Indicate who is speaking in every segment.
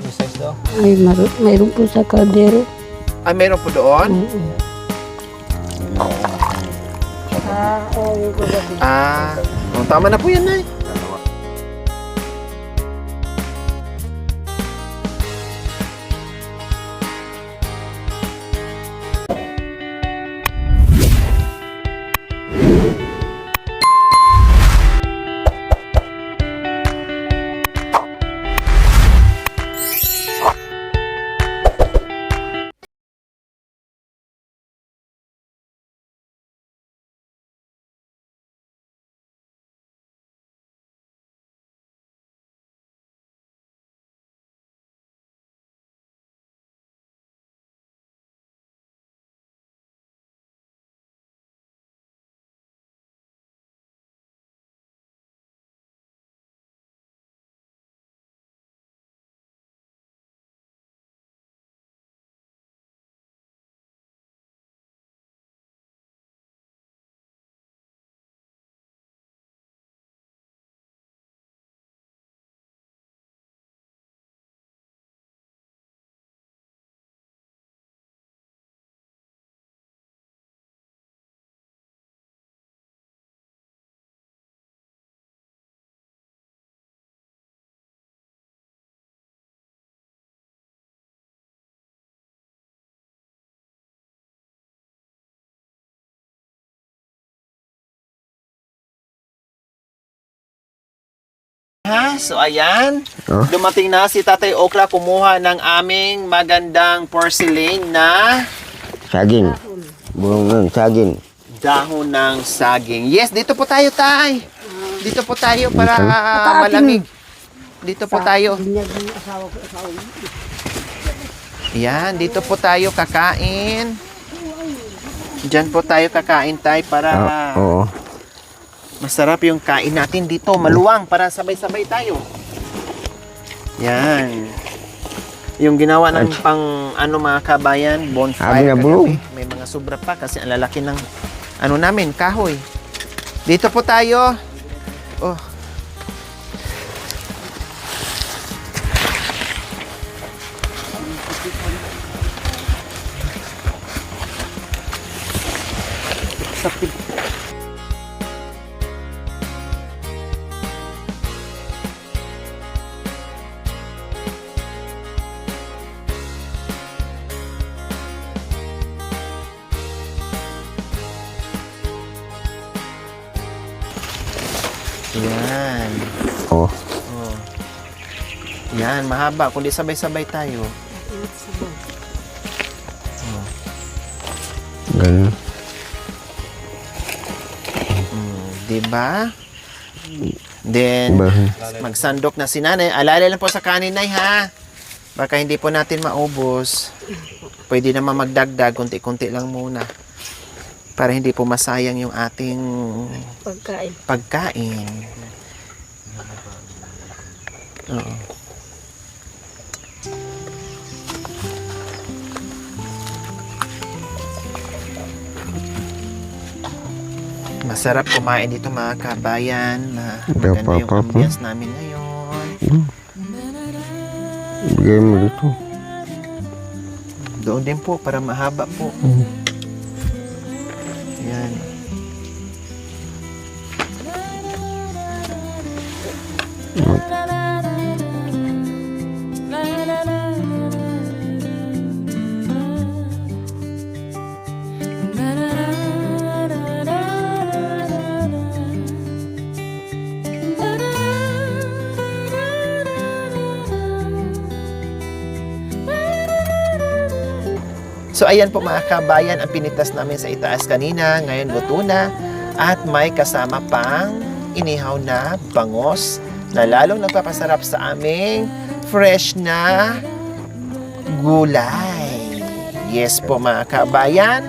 Speaker 1: Yung size daw?
Speaker 2: Ay, mayroon po sa kaldero.
Speaker 3: Ay, meron po doon?
Speaker 2: Oo, yung gabi.
Speaker 3: Tama na po yan, Nay. So ayan, dumating na si Tatay Okra kumuha ng aming magandang porcelain na
Speaker 4: Saging. Bunga ng saging.
Speaker 3: dahon ng saging. Yes, dito po tayo, Tay. Dito po tayo para malamig. Dito po tayo.
Speaker 2: Binyag ng asawa ko.
Speaker 3: Yan, dito po tayo kakain. Diyan po tayo kakain, Tay, para
Speaker 4: Oo.
Speaker 3: masarap yung kain natin dito. Maluwang para sabay-sabay tayo. Yan. Yung ginawa ng pang mga kabayan, bonfire
Speaker 4: Sabi na bulog.
Speaker 3: kagabi. May mga sobra pa kasi ang lalaki ng namin, kahoy. Dito po tayo. Oh. Yan.
Speaker 4: Oo.
Speaker 3: Oh. Yan, mahaba. Kundi sabay-sabay tayo.
Speaker 4: Ganun.
Speaker 3: Diba? Then, magsandok na si nanay. Alala lang po sa kanin, Nay, ha? Baka hindi po natin maubos. Pwede naman magdagdag. Kunti-kunti lang muna. Para hindi po masayang yung ating pagkain. Oo. Masarap kumain dito, mga kabayan. Maganda yung ambience namin ngayon.
Speaker 4: Bigay mo dito.
Speaker 3: Doon din po para mahaba po. Yan. So ayan po, mga kabayan, ang pinitas namin sa itaas kanina. Ngayon luto na. At may kasama pang inihaw na bangos na lalong nagpapasarap sa aming fresh na gulay. Yes po, mga kabayan.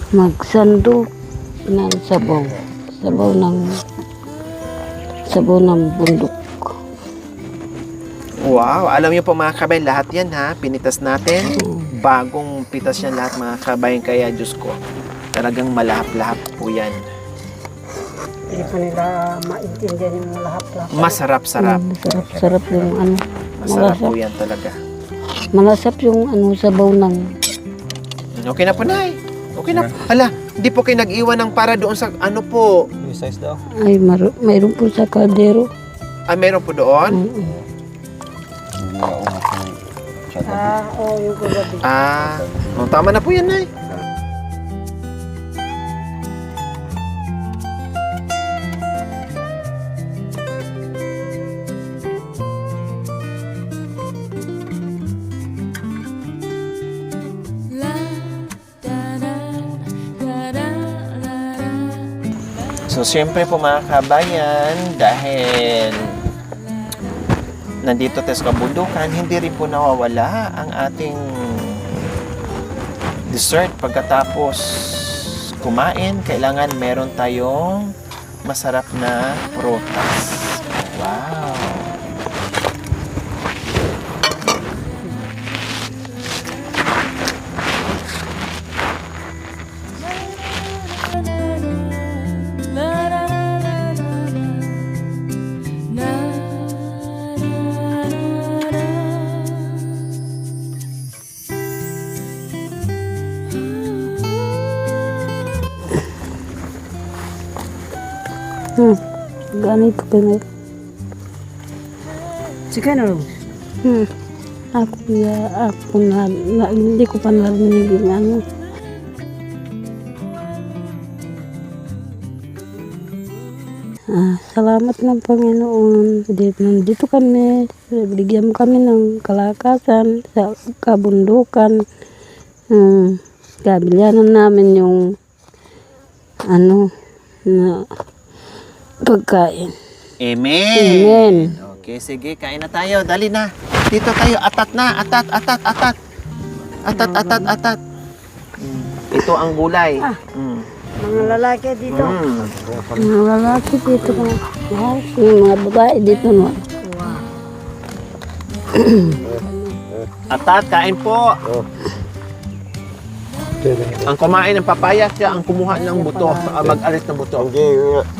Speaker 2: Magsandok ng sabaw. Sabaw ng bundok.
Speaker 3: Wow, alam niyo po mga kabayan, lahat yan ha, pinitas natin. Bagong pitas yan lahat mga kabayan, kaya Diyos ko, talagang malahap-lahap po yan.
Speaker 2: Hindi pa nila maintindihan yung lahat-lahat.
Speaker 3: Masarap-sarap.
Speaker 2: Sarap yung ano.
Speaker 3: Masarap po yan talaga.
Speaker 2: Malasap yung ano sabaw ng.
Speaker 3: Okay na po, Nay. Okay na. Hala, hindi po kayo nag-iwan ng para doon sa ano po.
Speaker 2: Ay, mayroon po sa kaldero.
Speaker 3: Ah, meron po doon?
Speaker 2: Yung gabi.
Speaker 3: Tama na po yan, Nay. So, siyempre po mga kabayan, dahil nandito tayo sa kabundukan, hindi rin po nawawala ang ating dessert. Pagkatapos kumain, kailangan meron tayong masarap na prutas. Wow!
Speaker 2: Ganito ka na.
Speaker 1: Sige na lang.
Speaker 2: Ako hindi ko pa narinig yung ano. Salamat ng Panginoon. Nandito kami. Bigyan mo kami ng kalakasan sa kabundukan. Kabilianan namin yung ano na pagkain.
Speaker 3: Amen!
Speaker 2: Amen.
Speaker 3: Okay, sige, kain na tayo. Dali na. Dito tayo. Atat na. Atat. Atat. Ito ang gulay.
Speaker 1: Mga lalaki dito.
Speaker 2: Mga lalaki dito na. Yung mga babae dito na.
Speaker 3: Atat, kain po. Ang kumain ng papaya, siya ang kumuha ng buto. Mag-alis ng buto.
Speaker 4: Hindi,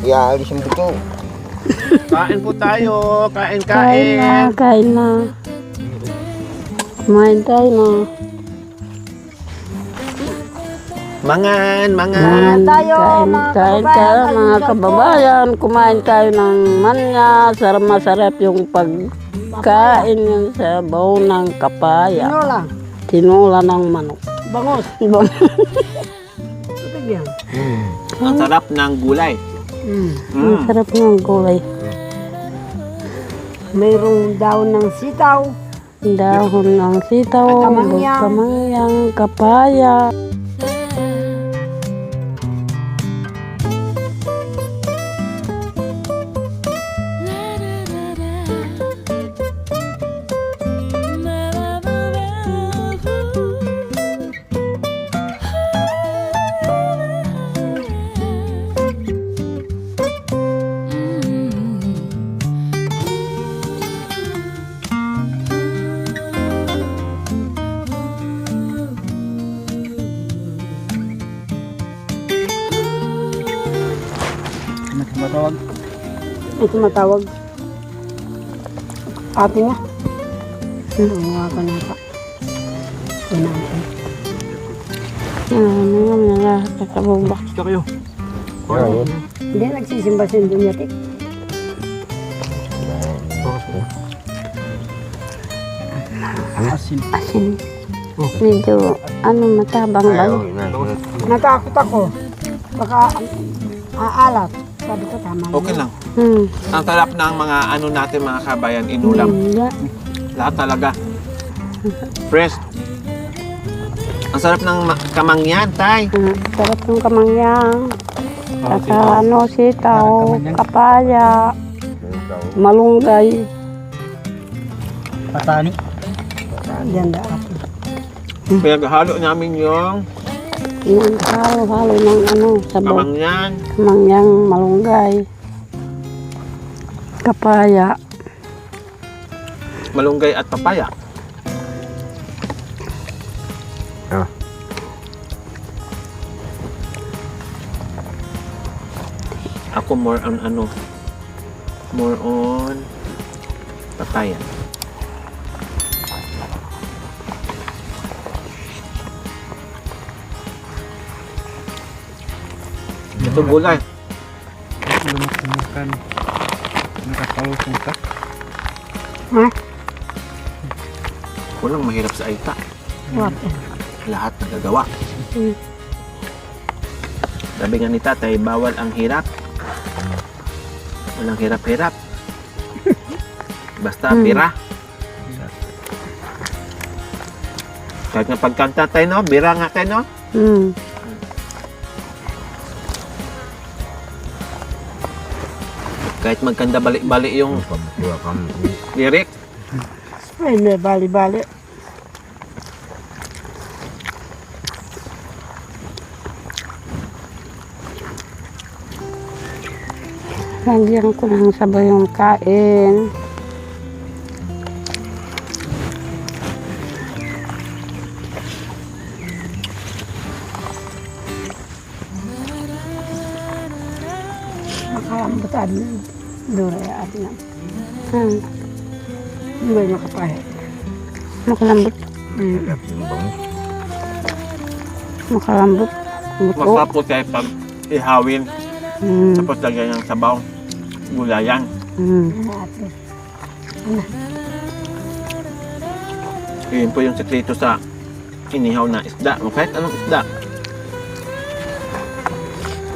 Speaker 4: iaalis ang buto.
Speaker 3: Kain po tayo. Kain.
Speaker 2: Kain na. Kumain tayo na.
Speaker 3: Mangan.
Speaker 2: Kain tayo mga kababayan. Kumain tayo ng manya. Masarap yung pagkain yung sabaw ng kapaya. Tinola ng manok.
Speaker 1: Bangos.
Speaker 2: Ibang.
Speaker 1: Ito yan.
Speaker 3: Ang sarap ng gulay.
Speaker 2: Ang sarap ng gulay.
Speaker 1: Mayroong daon ng sitaw.
Speaker 2: Dahon ng sitaw, kamangyang, kapaya.
Speaker 1: Ito matawag. Ate nga. Mga kanata. Pinatay.
Speaker 2: Nakakabubak.
Speaker 3: Gusto kayo?
Speaker 1: Hindi, nagsisimba sa Dunyatik.
Speaker 2: Asin. Medyo, matabang ba?
Speaker 1: Natakot ako. Baka aalat. Sabi ko tama.
Speaker 3: Okay lang.
Speaker 2: Hmm.
Speaker 3: Ang sarap ng mga natin mga kabayan, inulam. Lahat talaga. Fresh. Ang sarap ng kamangyan, tay.
Speaker 2: Sarap ng kamangyang. Saka sitaw, kapaya, malunggay.
Speaker 1: Ganda ako.
Speaker 3: Pinaghalo namin yung
Speaker 2: Yan, halo-halo ng ano, sabaw.
Speaker 3: Kamangyan.
Speaker 2: Mangyang malunggay. Kapaya.
Speaker 3: Malunggay at papaya.
Speaker 4: Ah.
Speaker 3: Ako more on ano? More on papaya. Ito gulay.
Speaker 4: Lumutumukan. Nakakalutong ka.
Speaker 1: Ha?
Speaker 3: Walang mahirap sa aita.
Speaker 1: What?
Speaker 3: Lahat nagagawa.
Speaker 2: Hmm.
Speaker 3: Sabi nga ni tatay, bawal ang hirap. Walang hirap-hirap. Basta bira. Kahit nga pagkanta tayo, no? Bira nga tayo, no?
Speaker 2: Hmm.
Speaker 3: Kahit magkanda balik-balik yung
Speaker 4: Pabukula kami.
Speaker 3: lyric.
Speaker 1: Ay, may bali-bali.
Speaker 2: Lagyan ko ng sabaw yung kain.
Speaker 1: Makalambutan. Dura ya atin na.
Speaker 2: Hmm.
Speaker 1: Hindi makapahit.
Speaker 2: Makalambot.
Speaker 4: Hirap yung bangus.
Speaker 2: Makalambot. Buto.
Speaker 3: Masarap tayo pag ihawin.
Speaker 2: Hmm.
Speaker 3: Tapos lagyan ng sabaw. Gulayan.
Speaker 2: Hmm.
Speaker 1: Atin.
Speaker 3: Yun po yung sekreto sa inihaw na isda. O kahit anong isda.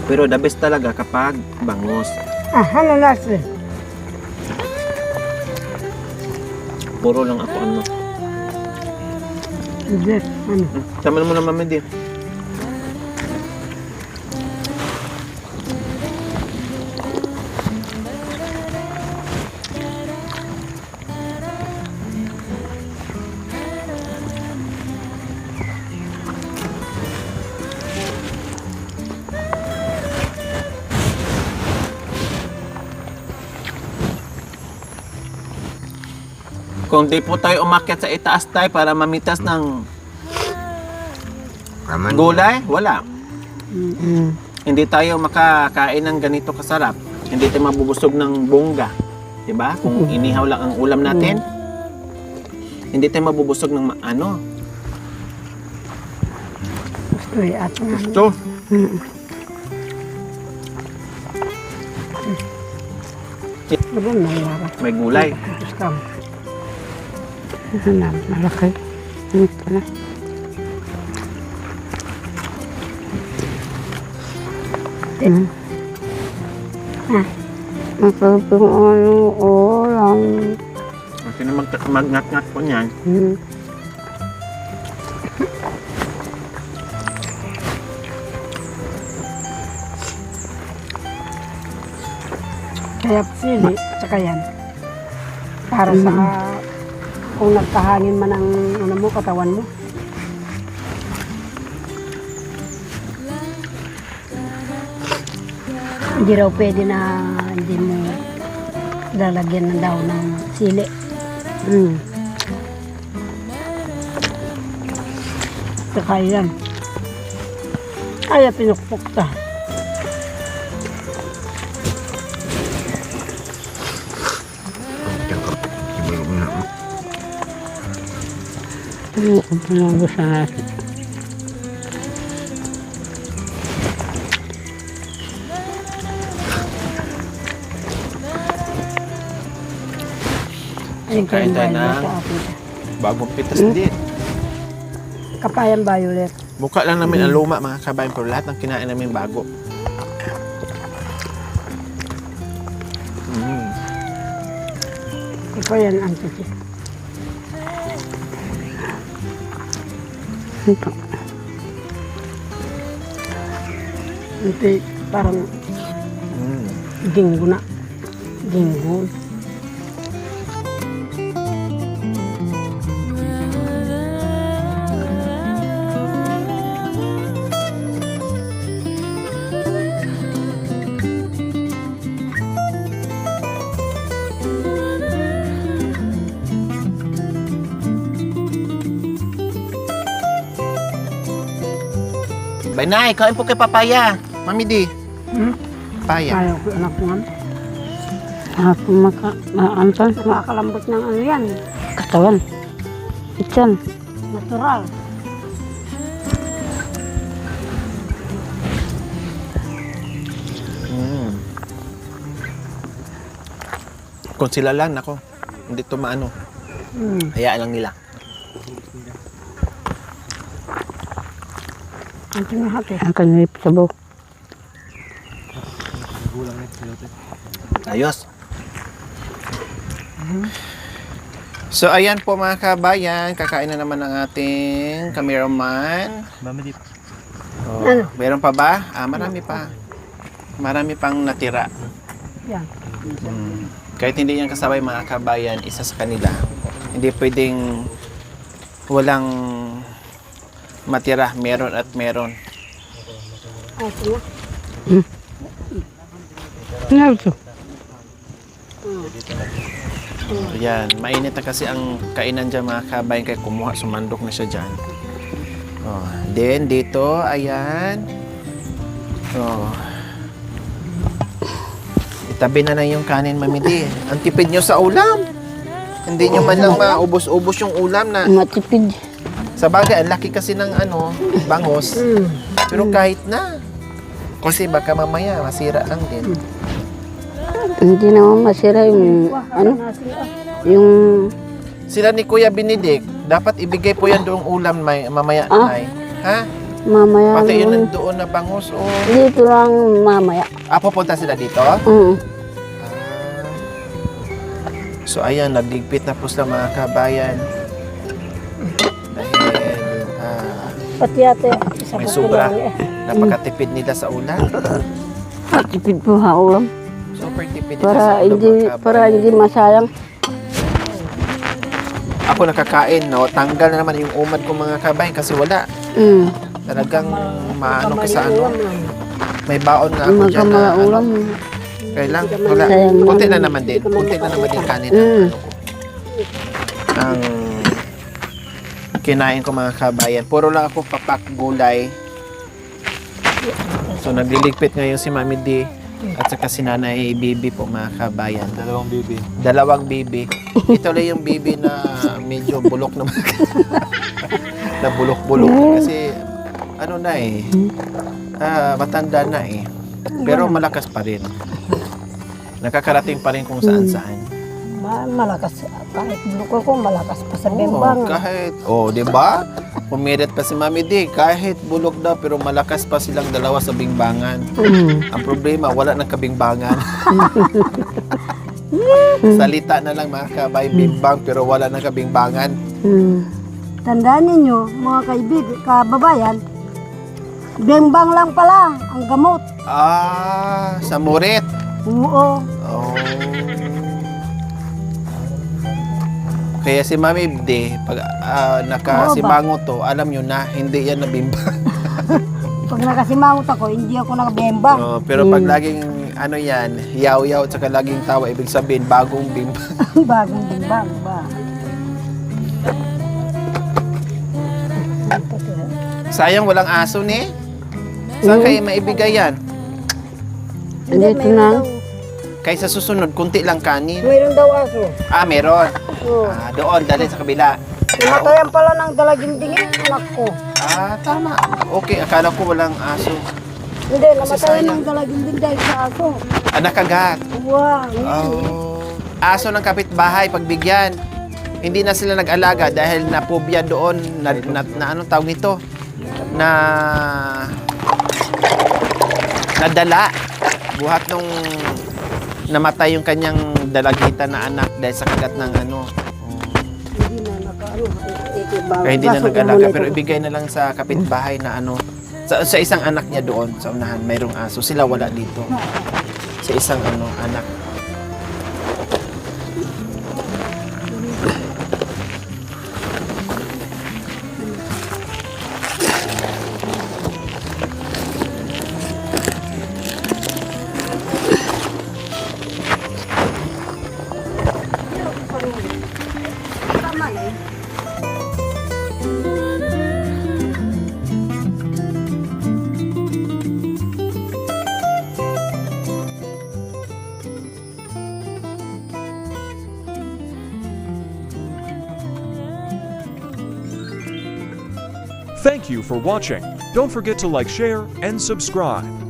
Speaker 3: Pero the best talaga kapag bangus.
Speaker 1: Ano nasi?
Speaker 3: Puro lang ako ano.
Speaker 1: Hindi. Ano?
Speaker 3: Sama mo na mami din. Kung di po tayo umakyat sa itaas tayo para mamitas ng
Speaker 4: Kaman.
Speaker 3: gulay, wala.
Speaker 2: Hmm.
Speaker 3: Hindi tayo makakain ng ganito kasarap. Hindi tayo mabubusog ng bongga. Diba? Kung inihaw lang ang ulam natin, hindi tayo mabubusog ng ano.
Speaker 1: Gusto ya atin.
Speaker 3: So,
Speaker 2: Hmm.
Speaker 1: Bagay malara.
Speaker 3: may gulay.
Speaker 1: Tapos kam.
Speaker 2: Ano, malaki. Ito na. Hmm. Masarap yung ano, ulam.
Speaker 3: Kasi na magngat-ngat po niyan.
Speaker 2: Hmm.
Speaker 1: Kaya sili, tsaka yan. Para sa kung nagkahangin man ang ano mo, katawan mo. Hindi raw pwede na hindi mo lalagyan ng daw ng sili.
Speaker 2: Hmm.
Speaker 1: Tsaka yan. Kaya pinukpok ta.
Speaker 4: Cakap. Sebelum nak.
Speaker 2: Ano ko pinagos sa nasi?
Speaker 1: Ayun
Speaker 3: Kain tayo
Speaker 1: bayo
Speaker 3: na.
Speaker 1: sa atin.
Speaker 3: Bagong pitas din.
Speaker 1: Kapayan violet.
Speaker 3: Mukha lang namin ang luma mga kabayan pero lahat ng kinain namin bago.
Speaker 1: Ikaw yan ang titi.
Speaker 2: Ito.
Speaker 1: Hindi, parang ginggo na. Ginggo.
Speaker 3: Bay, Nay, kain po kay papaya. Mami di.
Speaker 1: Hmm?
Speaker 3: Papaya.
Speaker 1: Ayaw ko anak ko nga. Makakalambot ng ano yan.
Speaker 2: katawan. Itan.
Speaker 1: Natural.
Speaker 3: Kung sila lang, ako. Hindi to maano. Hayaan lang nila.
Speaker 1: Ang tinahati.
Speaker 2: Ang kanyang sabaw.
Speaker 3: Ayos. So, ayan po mga kabayan. Kakain na naman ang ating cameraman. Oh, meron pa ba? Marami pa. Marami pang natira.
Speaker 1: Yan.
Speaker 3: Kahit hindi yan kasabay mga kabayan, isa sa kanila. Hindi pwedeng walang matira. Meron at meron.
Speaker 1: Ay, sige.
Speaker 2: Nga ito.
Speaker 3: Ayan, mainit na kasi ang kainan dyan mga kabayan, kaya kumuha, sumandok na siya dyan. Oh, then dito, ayan. Oh. Itabi na yung kanin, Mami Di. Ang tipid nyo sa ulam. Hindi nyo man lang maubos-ubos yung ulam na.
Speaker 2: Matipid.
Speaker 3: Sa bagay, ang laki kasi ng ano, bangos. Pero kahit na. Kasi baka mamaya, masira lang din.
Speaker 2: Hindi naman masira yung ano, yung
Speaker 3: Sila ni Kuya Benedict, dapat ibigay po yan doong ulam mamaya, Nay. Ha?
Speaker 2: mamaya.
Speaker 3: Pati yun
Speaker 2: naman.
Speaker 3: nandoon na bangus. Oh.
Speaker 2: Dito lang mamaya.
Speaker 3: Pupunta sila dito? So ayan, nagligpit na po sila mga kabayan. Dahil
Speaker 1: Pati ate, isa
Speaker 3: may
Speaker 1: pa
Speaker 3: sobra.
Speaker 1: tulang eh.
Speaker 3: Napakatipid nila sa ulam.
Speaker 2: Matipid po ha ulam.
Speaker 3: Super tipid nila sa ulam mga
Speaker 2: Para
Speaker 3: kabayan.
Speaker 2: hindi masayang.
Speaker 3: Ako nakakain, no? Tanggal na naman yung umad ko mga kabayan kasi wala. Talagang maano ka sa ano. May baon nga ako dyan na ano.
Speaker 2: Ulam.
Speaker 3: Kaya lang, wala.
Speaker 2: Sayang
Speaker 3: Kunti na
Speaker 2: naman.
Speaker 3: naman din. Kunti na naman din kanin ang ano ko. Ang kinain ko mga kabayan. Puro lang ako papak gulay. So nagliligpit ngayon si Mami D at saka si Nanay Bibi po mga kabayan. Dalawang bibi. Ito lang yung bibi na medyo bulok na na bulok-bulok na kasi ano na eh. Matanda na eh. Pero malakas pa rin. Nakakarating pa rin kung saan-saan.
Speaker 1: Malakas. Kahit bulok ko, malakas pa sa
Speaker 3: Oo,
Speaker 1: bembang.
Speaker 3: kahit, di ba? Pumirit pa si Mami D, kahit bulok daw, pero malakas pa silang dalawa sa bingbangan. Ang problema, wala nang kabingbangan. Salita na lang mga kabay, bimbang, pero wala nang kabingbangan.
Speaker 1: Tandaan ninyo, mga kababayan, bembang lang pala ang gamot.
Speaker 3: Sa murit.
Speaker 1: Oo.
Speaker 3: Oh. Kaya si Mami D, pag nakasimango to, alam nyo na, hindi yan nabimbang.
Speaker 1: Pag nakasimangot ako, hindi ako nakabembang.
Speaker 3: Pero pag laging, ano yan, yaw-yaw, at saka laging tawa, ibig sabihin, bagong bimbang.
Speaker 1: Bagong bembang ba?
Speaker 3: Sayang, walang aso ni. Saan kayo maibigay yan?
Speaker 2: Dito na.
Speaker 3: Kaysa susunod, kunti lang kanin.
Speaker 1: Mayroon daw aso.
Speaker 3: Meron.
Speaker 1: Oo.
Speaker 3: Doon, dali sa kabila.
Speaker 1: Namatayan pala ng dalaginding eh, anak ko.
Speaker 3: Tama. Okay, akala ko walang aso.
Speaker 1: Hindi, namatayan
Speaker 3: sayang.
Speaker 1: ng dalaginding dahil sa aso.
Speaker 3: Nakagat.
Speaker 1: Wow.
Speaker 3: Aso ng kapitbahay, pagbigyan. Hindi na sila nag-alaga dahil napobya doon na anong tawag nito? Nadala. Buhat nung namatay yung kanyang dalagita na anak dahil sa kagat ng ano.
Speaker 1: Hindi na nakaano.
Speaker 3: Kaya hindi na nag-alaga pero ibigay na lang sa kapitbahay na ano. Sa isang anak niya doon sa unahan mayroong aso. Sila wala dito. Sa isang anak.
Speaker 5: Thank you for watching. Don't forget to like, share, and subscribe.